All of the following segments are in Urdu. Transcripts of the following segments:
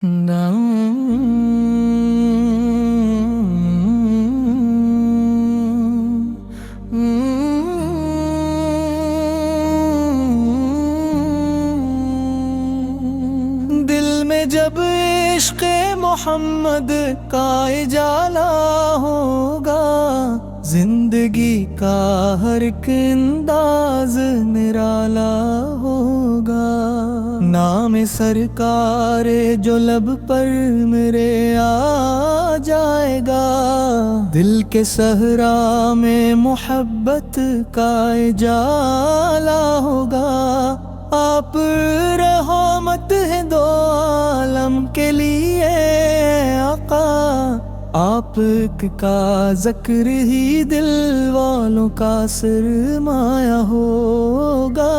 دل میں جب عشق محمد کا اجالا ہوگا، زندگی کا ہر ایک انداز نرالا ہوگا۔ نام سرکار جو لب پر میرے آ جائے گا، دل کے صحرا میں محبت کا اجالا ہوگا۔ آپ رحمت ہے دو عالم کے لیے آقا، آپ کا ذکر ہی دل والوں کا سرمایہ ہوگا۔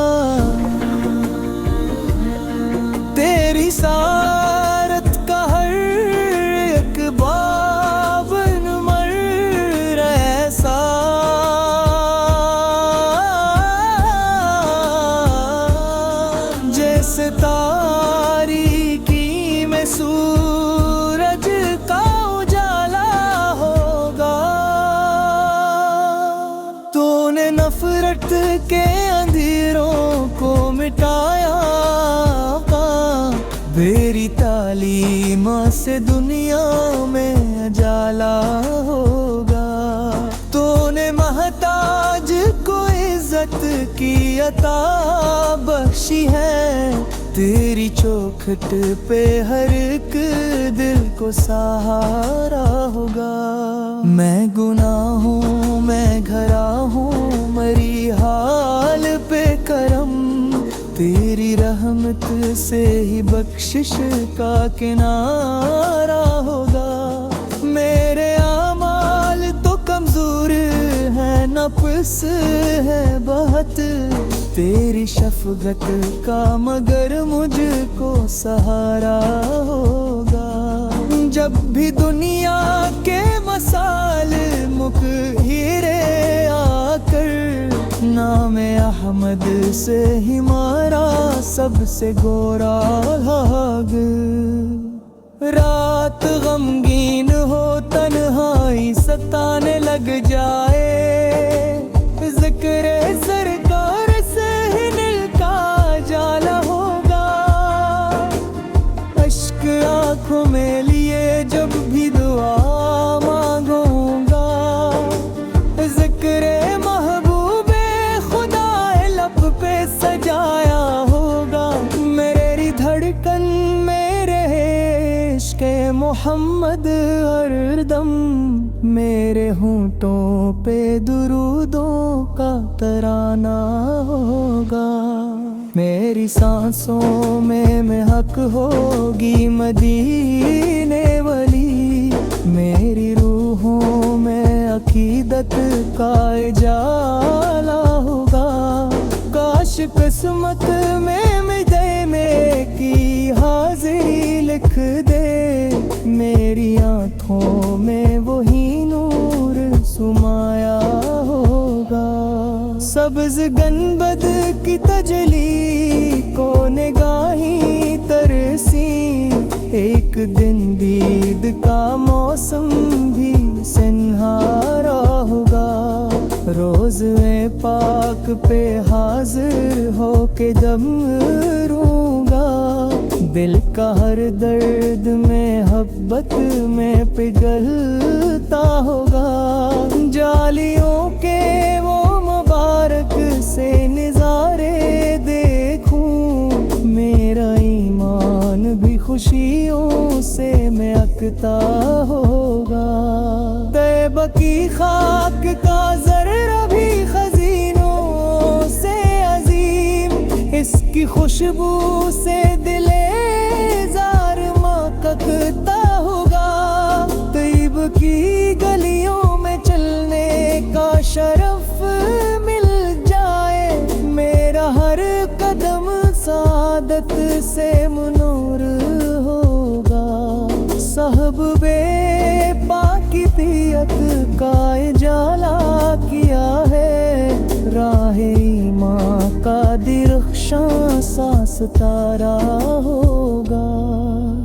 تیری سارت کا ہر ایک باب نمر ایسا، جیسے تاریکی میں سورج کا اجالا ہوگا۔ تو نے نفرت کے اندھیروں کو مٹایا، تیری تعلیم سے دنیا میں اجالا ہوگا۔ تو نے محتاج کو عزت کی عطا بخشی ہے، تیری چوکھٹ پہ ہر ایک دل کو سہارا ہوگا۔ میں گناہ ہوں، میں گھرا ہوں، مری حال پہ کرم، تیری رحمت سے ہی بخشش کا کنارہ ہوگا۔ میرے اعمال تو کمزور ہیں، نفس ہے بہت، تیری شفقت کا مگر مجھ کو سہارا ہوگا۔ جب بھی دنیا کے مسائل مکھیرے آ کر، نام احمد سے ہی مارا سب سے گورا بھاگ۔ رات غمگین ہو، تنہائی ستانے لگ جائے، ذکر سرکار سے ہی دل کا جالا ہوگا۔ اشک آنکھوں میں لیے جب بھی دعا مانگوں گا، ذکر محبوب خدا لب پہ سجایا ہوگا۔ میری دھڑکن میں رہے عشق محمد ہر دم، میرے ہونٹوں پہ درودوں کا ترانہ ہوگا۔ میری سانسوں میں محک ہوگی مدینے والی، میری روحوں میں عقیدت کا اجالا ہوگا۔ کاش قسمت میں مجھے میں کی حاضری لکھ دے، میری آنکھوں میں وہی نور سمایا ہوگا۔ سبز گنبد کی تجلی کو نگاہیں ترسی، ایک دن دید کا موسم بھی سنہارا ہوگا۔ روز پاک پہ حاضر ہو کے جب روں گا، دل کا ہر درد میں محبت میں پگھلتا ہوگا۔ جالیوں کے وہ مبارک سے نظارے دیکھوں، میرا ایمان بھی خوشیوں سے مہکتا ہوگا۔ طیبہ کی خاک کا ذرہ بھی خزینوں سے عظیم، اس کی خوشبو سے دل زار مہکتا ہوگا۔ طیب کی گلیوں میں چلنے کا شرف مل جائے، میرا ہر قدم سعادت سے منور ہوگا۔ صاحب بے پاکی طیعت کا اجالا کیا ہے، راہ ایمان کا درخشاں سا ستارہ ہوگا۔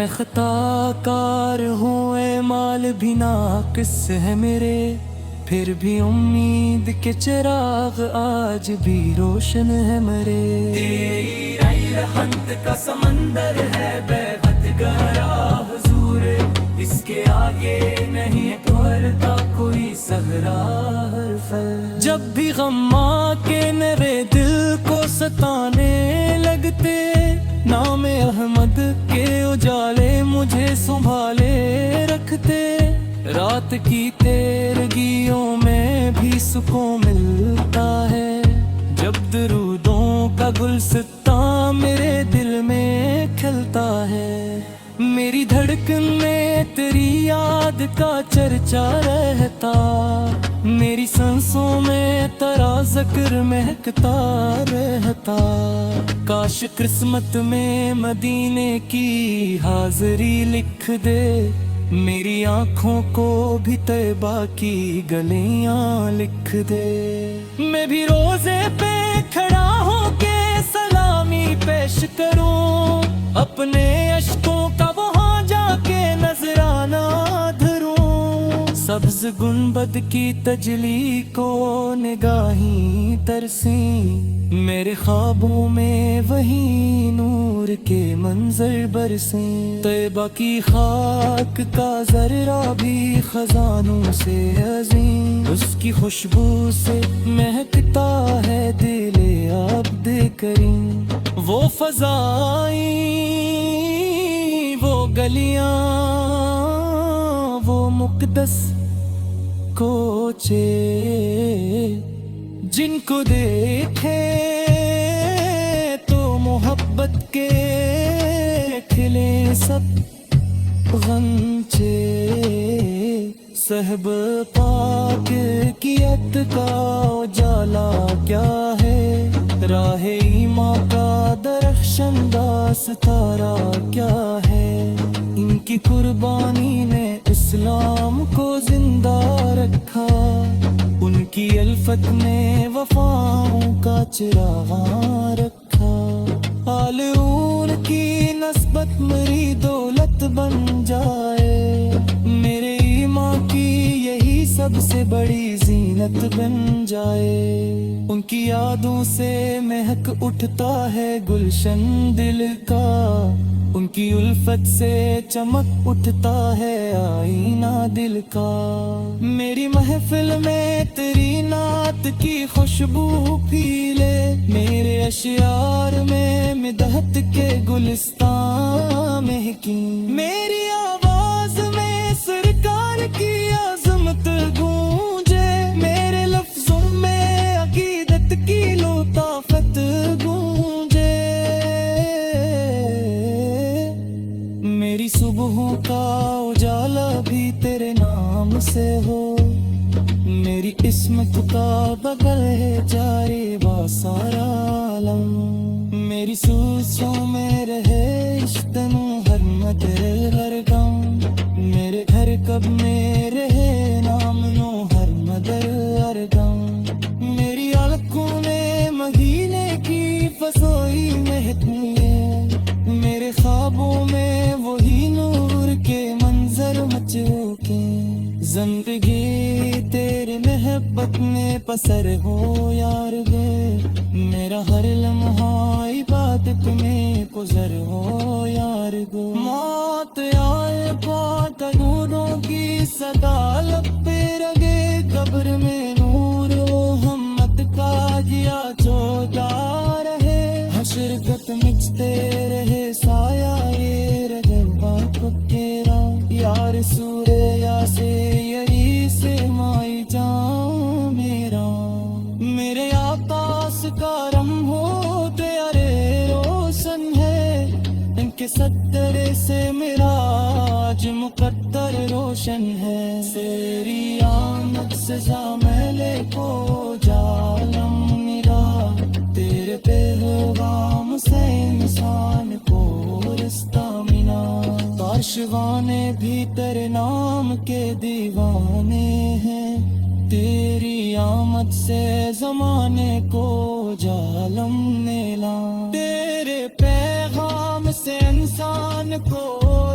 میں خطا کار ہوں، اعمال بھی ناقص ہے میرے، پھر بھی امید کے چراغ آج بھی روشن ہے میرے۔ تیری رحمت کا سمندر ہے بے حد گہرا حضور، اس کے آگے نہیں ٹھہرتا کوئی صحرا حرف ہے۔ جب بھی غم آ کے میرے دل کو ستانے لگتے، نام احمد کے اجالے مجھے سنبھالے رکھتے، رات کی تیرگیوں میں بھی سکون ملتا ہے، جب درودوں کا گلستاں میرے دل میں کھلتا ہے۔ میری دھڑکن میں تیری یاد کا چرچا رہتا، میری سانسوں میں تیرا ذکر مہکتا رہتا، کاش قسمت میں مدینے کی حاضری لکھ دے، میری آنکھوں کو بھی طیبہ کی گلیاں لکھ دے۔ میں بھی روزے پہ کھڑا ہو کے سلامی پیش کروں، اپنے اشکوں کا وہاں جا کے نذرانہ دھروں، سبز گنبد کی تجلی کو نگاہیں ترسیں، میرے خوابوں میں وہی نور کے منظر برسیں، طیبہ کی خاک کا ذرہ بھی خزانوں سے عظیم، اس کی خوشبو سے مہکتا ہے دل عبد کریم، وہ فضائیں، وہ گلیاں، وہ مقدس کوچے، جن کو دیکھے تو محبت کے کھلے سب غنچے، صحب پاک کی عط کا اجالا کیا ہے، راہ ایمان کا درخشندہ ستارہ کیا ہے، ان کی قربانی نے اسلام کو زندہ رکھا، ان کی الفت نے وفاؤں کا چراغاں رکھا، آل ان کی نسبت میری دولت بن جائے، میرے ایمان کی یہی سب سے بڑی زینت بن جائے، ان کی یادوں سے مہک اٹھتا ہے گلشن دل کا، ان کی الفت سے چمک اٹھتا ہے آئینہ دل کا، میری محفل میں تیری نعت کی خوشبو پھیلے، میرے اشعار میں مدحت کے گلستان مہکیں، میری آواز میں سرکار کی عظمت گونجے، میرے لفظوں میں عقیدت کی لطافت گونجے، میری صبحوں کا اجالا بھی تیرے نام سے ہو، میری قسمت کا بغل ہے جاری با سارا عالم، میری سوچوں میں رہے اشتنو ہر مدر ہر غم، میرے گھر کب میں رہے نام نو ہر مدر ہر غم، میری آنکھوں میں مہینے کی فضائی مہکتی ہے، میرے خوابوں میں وہی نور کے منظر مچوکے، زندگی تیرے محبت میں پسر ہو یار گے، میرا ہر لمحہ عبادت میں گزر ہو یار گو، موت آئے پاک نوروں کی صدا لب پہ رگے، قبر میں نور و ہمت کا جیا چوتا رہے، حشر گت مچتے رہے سایہ یہ رجبہ پکیرا، یا رسول یا سے یہی سے مائی جاؤں میرا، میرے آقاس کا رم ہو تیرے روشن ہے، ان کے سترے سے میرا آج مقدر روشن ہے، تیری آمد سے جاملے کو جالم میرا، تیرے پیغام سے انسان کو رستہ ملا، کاشوانے بھی تیرے نام کے دیوانے ہیں، تیری آمد سے زمانے کو جالم نیلا، تیرے پیغام سے انسان کو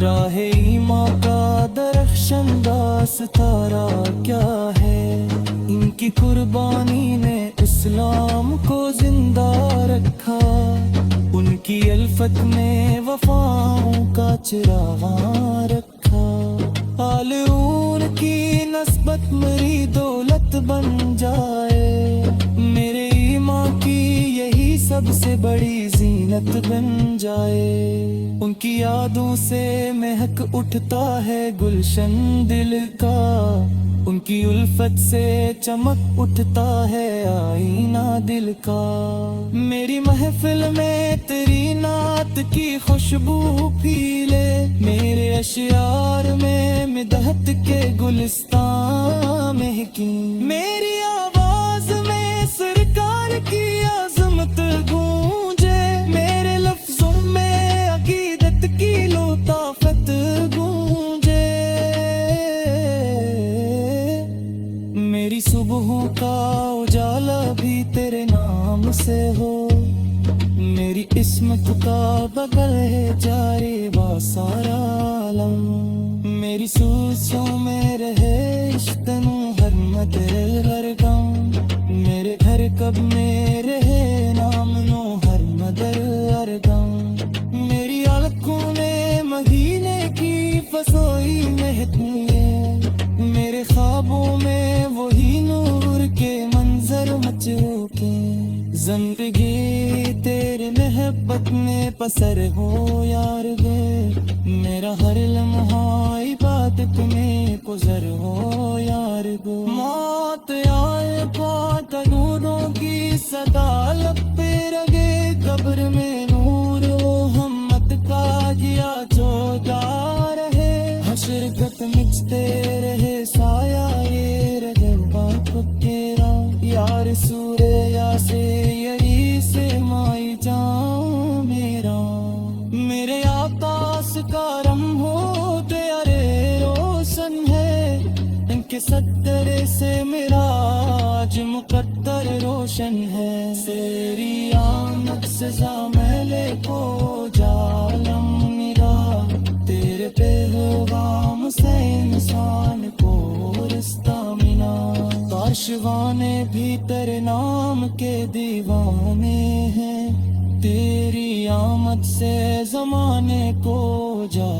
راہ ایمان کا درخشندہ ستارہ کیا ہے، ان کی قربانی نے اسلام کو زندہ رکھا، ان کی الفت نے وفاؤں کا چراغ رکھا، آل ان کی نسبت میری دولت بن جائے، میرے ایمان کی یہی سب سے بڑی زینت بن جائے، ان کی یادوں سے مہک اٹھتا ہے گلشن دل کا، ان کی الفت سے چمک اٹھتا ہے آئینہ دل کا، میری محفل میں تیری نعت کی خوشبو پھیلے، میرے اشعار میں مدحت کے گلستان مہکیں، میری آواز میں سرکار کی عظمت گونجے، میرے لفظوں میں عقیدت کی لطافت گونجے، میری صبحوں کا اجالا بھی تیرے نام سے ہو، میری عصمت کا بغل ہے جاری با سارا عالم، میری سوچوں میں رہے عشتنو ہر مدر ہر غم، میرے گھر کب میں رہے نام نو ہر مدر ہر غم، میری آنکھوں میں مہینے کی فسائی مہکتی ہے، میرے خوابوں میں وہی نور کے منظر مچروکے، زندگی تیرے محبت میں پسر ہو یار گے، میرا ہر لمحہ عبادت میں گزر ہو یار گو، موت آئے پاک نوروں کی صدا لب پہ رگے، قبر میں نور و ہمت کا گیا چودا رہے، حشر گت مچتے رہے سایہ یہ رہے باپ تیرا، یار سورے یا سے یہی سے مائی جاؤں میرا، میرے آقاس کا رم ہو تیرے روشن ہے، ان کے صدرے سے میرا آج مقدر روشن ہے، تیری آمد سے زاملے کو جالم نگاہ، تیرے پیغام سے انسان کو رستہ ملا، کاشوانے بھی تیرے نام کے دیوانے ہیں، تیری آمد سے زمانے کو جا